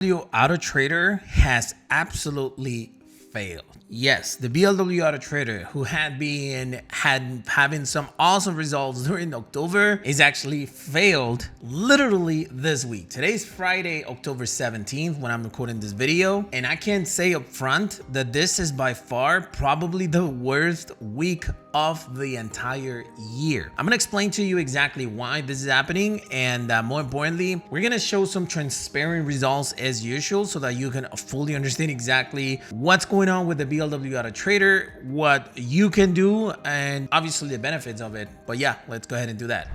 BLW Autotrader has absolutely failed. Yes, the BLW Autotrader, who had having some awesome results during October, is actually failed literally this week. Today's Friday, October 17th, when I'm recording this video, and I can say up front that this is by far probably the worst week of the entire year. I'm gonna explain to you exactly why this is happening, and more importantly, we're gonna show some transparent results as usual so that you can fully understand exactly what's going on with the BLW Autotrader, what you can do, and obviously the benefits of it. But yeah, let's go ahead and do that.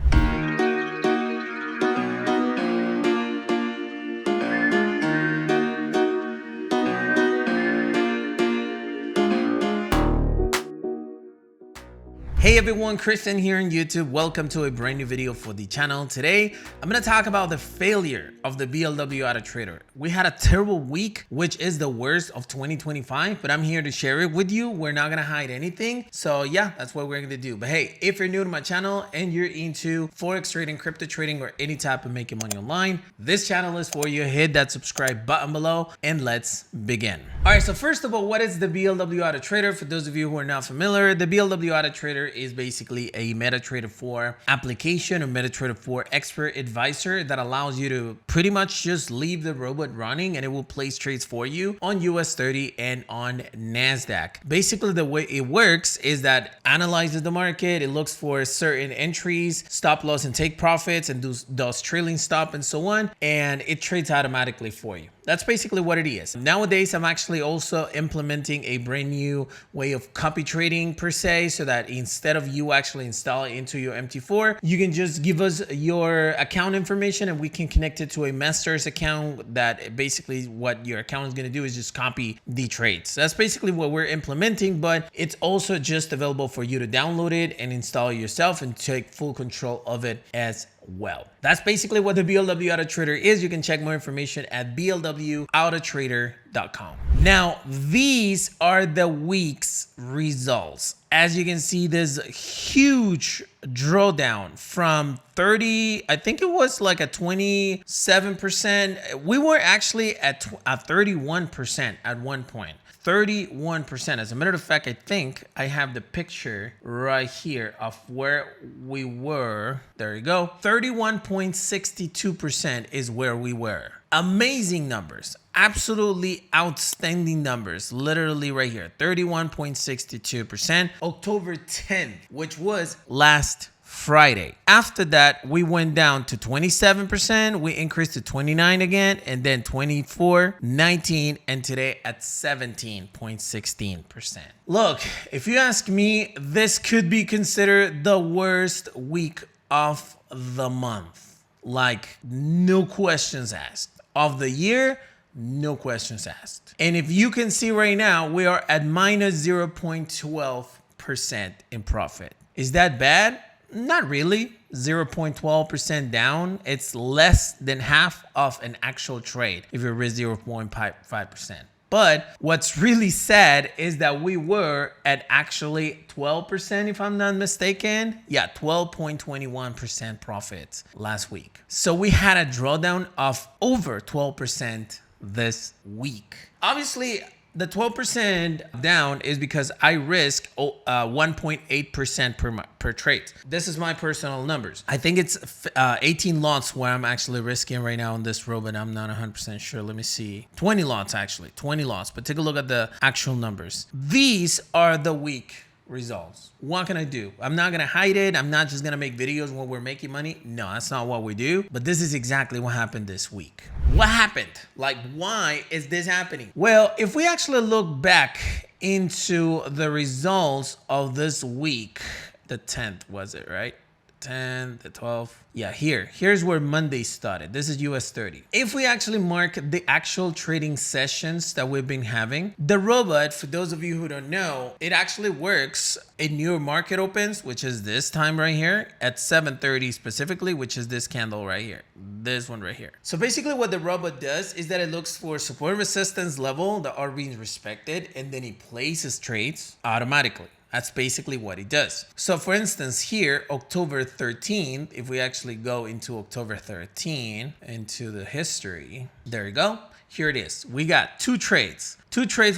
Hey everyone, Christian here on YouTube. Welcome to a brand new video for the channel. Today, I'm going to talk about the failure of the BLW Autotrader. We had a terrible week, which is the worst of 2025, but I'm here to share it with you. We're not going to hide anything. So yeah, that's what we're going to do. But hey, if you're new to my channel and you're into Forex trading, crypto trading, or any type of making money online, this channel is for you. Hit that subscribe button below and let's begin. All right, so first of all, what is the BLW Autotrader? For those of you who are not familiar, the BLW Autotrader is basically a MetaTrader 4 application or MetaTrader 4 expert advisor that allows you to pretty much just leave the robot running and it will place trades for you on US 30 and on NASDAQ. Basically, the way it works is that analyzes the market, it looks for certain entries, stop loss and take profits, and does trailing stop and so on, and it trades automatically for you. That's basically what it is. Nowadays, I'm actually also implementing a brand new way of copy trading per se, so that instead of you actually install it into your MT4, you can just give us your account information and we can connect it to a master's account. That basically what your account is going to do is just copy the trades. That's basically what we're implementing, but it's also just available for you to download it and install it yourself and take full control of it as well. That's basically what the BLW Autotrader is. You can check more information at blwautotrader.com. Now, these are the week's results. As you can see, there's a huge drawdown from 30, I think it was like a 27%. We were actually at 31% at one point. 31%. As a matter of fact, I think I have the picture right here of where we were. There you go. 31.62% is where we were. Amazing numbers. Absolutely outstanding numbers. Literally right here. 31.62%. October 10th, which was last Friday. After that, we went down to 27%. We increased to 29 again, and then 24, 19, and today at 17.16%. Look, if you ask me, this could be considered the worst week of the month. Like, no questions asked. Of the year, no questions asked. And if you can see right now, we are at minus 0.12% in profit. Is that bad? Not really. 0.12% down. It's less than half of an actual trade if you risk 0.5%. But what's really sad is that we were at actually 12%, if I'm not mistaken. Yeah, 12.21% profits last week. So we had a drawdown of over 12% this week. Obviously, the 12% down is because I risk 1.8% per trade. This is my personal numbers. I think it's 18 lots where I'm actually risking right now on this robot. I'm not 100% sure. Let me see. 20 lots actually. 20 lots. But take a look at the actual numbers. These are the week results. What can I do? I'm not gonna hide it. I'm not just gonna make videos when we're making money. No, that's not what we do. But this is exactly what happened this week. What happened? Like, why is this happening? Well, if we actually look back into the results of this week, the 10th was it, right? 10, the 12th. Yeah, here's where Monday started. This is US 30. If we actually mark the actual trading sessions that we've been having, the robot, for those of you who don't know, it actually works. A new market opens, which is this time right here at 7:30 specifically, which is this candle right here. This one right here. So basically what the robot does is that it looks for support resistance level that are being respected, and then it places trades automatically. That's basically what it does. So for instance, here, October 13th, if we actually go into October 13, into the history, there you go. here it is. We got two trades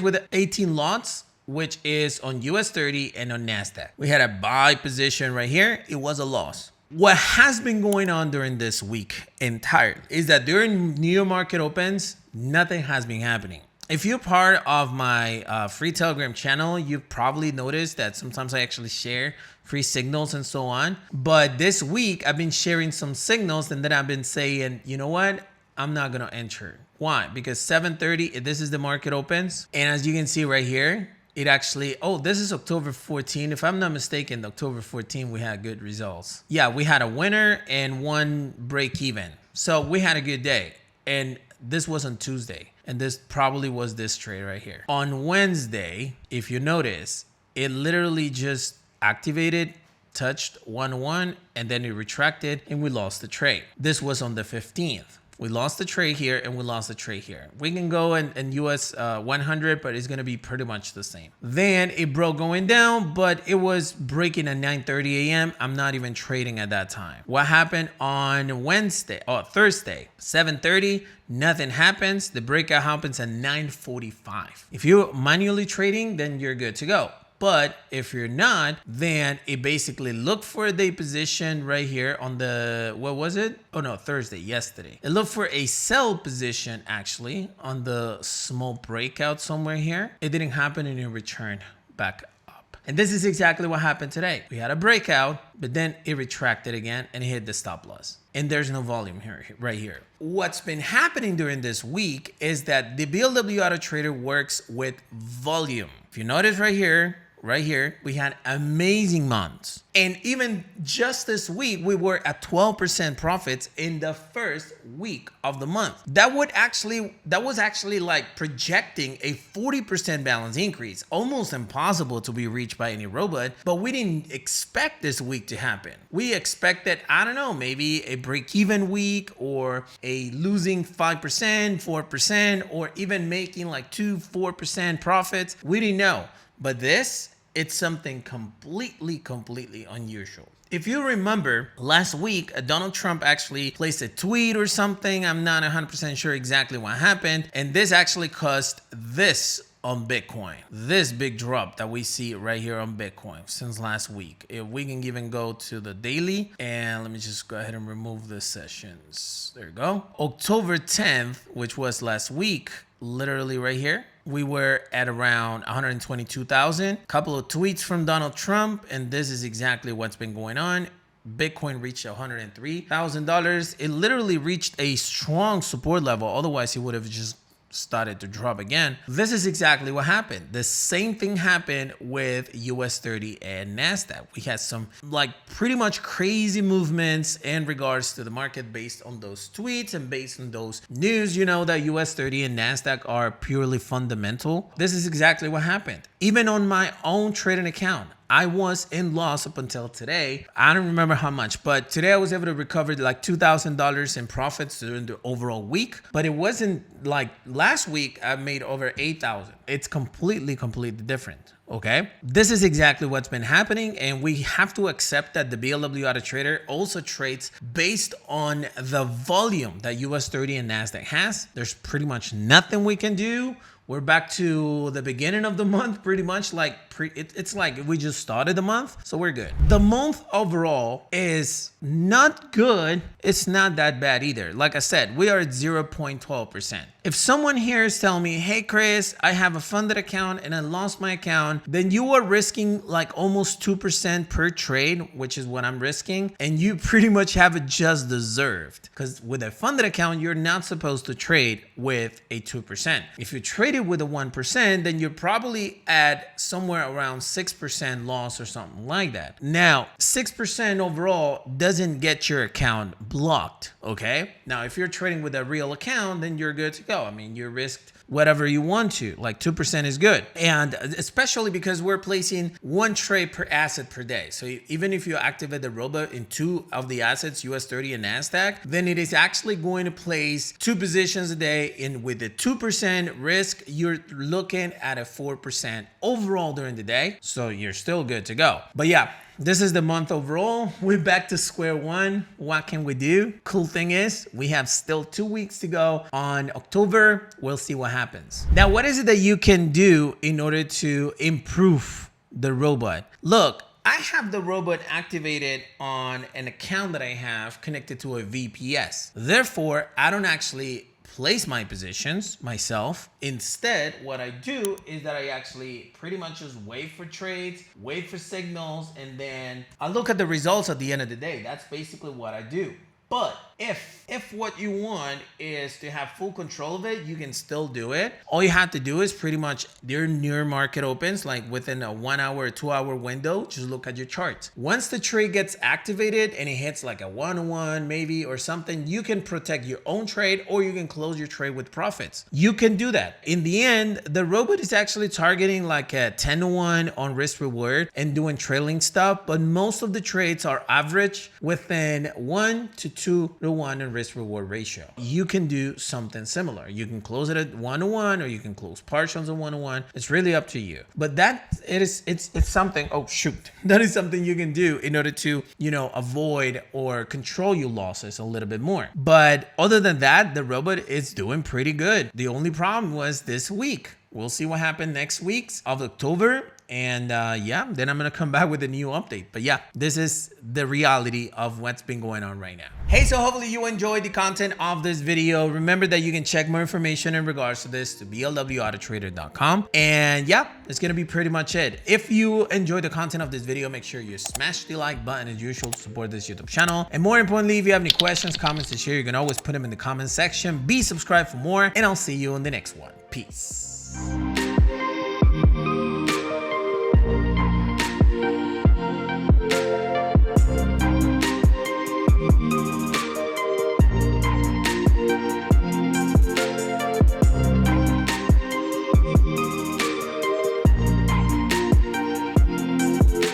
with 18 lots, which is on US 30 and on NASDAQ. We had a buy position right here. It was a loss. What has been going on during this week entirely is that during New York market opens, nothing has been happening. If you're part of my free Telegram channel, you've probably noticed that sometimes I actually share free signals and so on. But this week, I've been sharing some signals and then I've been saying, you know what? I'm not going to enter. Why? Because 7:30, this is the market opens. And as you can see right here, it actually, oh, this is October 14. If I'm not mistaken, October 14, we had good results. Yeah, we had a winner and one break even. So we had a good day. And this was on Tuesday. And this probably was this trade right here. On Wednesday, if you notice, it literally just activated, touched 1-1, and then it retracted and we lost the trade. This was on the 15th. We lost the trade here and we lost the trade here. We can go in US 100, but it's going to be pretty much the same. Then it broke going down, but it was breaking at 9:30 a.m. I'm not even trading at that time. What happened on Wednesday or Thursday, 7:30, nothing happens. The breakout happens at 9:45. If you're manually trading, then you're good to go. But if you're not, then it basically looked for the position right here on the, what was it? Oh no, Thursday, yesterday. It looked for a sell position actually on the small breakout somewhere here. It didn't happen and it returned back up. And this is exactly what happened today. We had a breakout, but then it retracted again and it hit the stop loss. And there's no volume here, right here. What's been happening during this week is that the BLW Autotrader works with volume. If you notice right here, we had amazing months. And even just this week, we were at 12% profits in the first week of the month. That was actually like projecting a 40% balance increase, almost impossible to be reached by any robot, but we didn't expect this week to happen. We expected, I don't know, maybe a break-even week or a losing 5%, 4%, or even making like 2-4% profits. We didn't know. But this, it's something completely unusual. If you remember, last week, Donald Trump actually placed a tweet or something. I'm not 100% sure exactly what happened. And this actually caused this on Bitcoin. This big drop that we see right here on Bitcoin since last week. If we can even go to the daily, and let me just go ahead and remove the sessions. There you go. October 10th, which was last week, literally right here, we were at around 122,000. Couple of tweets from Donald Trump, and this is exactly what's been going on. Bitcoin reached $103,000. It literally reached a strong support level. Otherwise, he would have just started to drop again. This is exactly what happened. The same thing happened with US 30 and NASDAQ. We had some like pretty much crazy movements in regards to the market based on those tweets and based on those news. You know that US 30 and NASDAQ are purely fundamental. This is exactly what happened. Even on my own trading account, I was in loss up until today. I don't remember how much, but today I was able to recover like $2,000 in profits during the overall week. But it wasn't like last week I made over 8,000. It's completely different. Okay, this is exactly what's been happening, and we have to accept that the BLW Autotrader also trades based on the volume that US 30 and NASDAQ has. There's pretty much nothing we can do. We're back to the beginning of the month, pretty much like it's like we just started the month, so we're good. The month overall is not good. It's not that bad either. Like I said, we are at 0.12%. If someone here is telling me, hey, Chris, I have a funded account and I lost my account, then you are risking like almost 2% per trade, which is what I'm risking. And you pretty much have it just deserved, because with a funded account, you're not supposed to trade with a 2%. If you traded with a 1%, then you're probably at somewhere around 6% loss or something like that. Now, 6% overall doesn't get your account blocked, okay? Now, if you're trading with a real account, then you're good to go. I mean, you risked whatever you want to, like 2% is good. And especially because we're placing one trade per asset per day. So even if you activate the robot in 2 of the assets, US 30 and NASDAQ, then it is actually going to place 2 positions a day. And with the 2% risk, you're looking at a 4% overall during the day. So you're still good to go. But yeah, this is the month overall. We're back to square one. What can we do? Cool thing is we have still 2 weeks to go on October. We'll see what happens. Now, what is it that you can do in order to improve the robot? Look, I have the robot activated on an account that I have connected to a VPS. Therefore, I don't actually place my positions myself. Instead, what I do is that I actually pretty much just wait for trades, wait for signals, and then I look at the results at the end of the day. That's basically what I do. But if what you want is to have full control of it, you can still do it. All you have to do is pretty much their near market opens like within a 1 hour or 2 hour window. Just look at your charts. Once the trade gets activated and it hits like a 1-1 maybe or something, you can protect your own trade or you can close your trade with profits. You can do that. In the end, the robot is actually targeting like a 10-1 on risk reward and doing trailing stuff, but most of the trades are average within 1 to 2-to-1 in risk reward ratio. You can do something similar. You can close it at 1-to-1 or you can close partials at 1-to-1. It's really up to you. But it's something, oh shoot, that is something you can do in order to, avoid or control your losses a little bit more. But other than that, the robot is doing pretty good. The only problem was this week. We'll see what happened next week of October. And then I'm going to come back with a new update. But yeah, this is the reality of what's been going on right now. Hey, so hopefully you enjoyed the content of this video. Remember that you can check more information in regards to this to BLWAutotrader.com. And yeah, it's going to be pretty much it. If you enjoyed the content of this video, make sure you smash the like button as usual to support this YouTube channel. And more importantly, if you have any questions, comments to share, you can always put them in the comment section. Be subscribed for more, and I'll see you in the next one. Peace.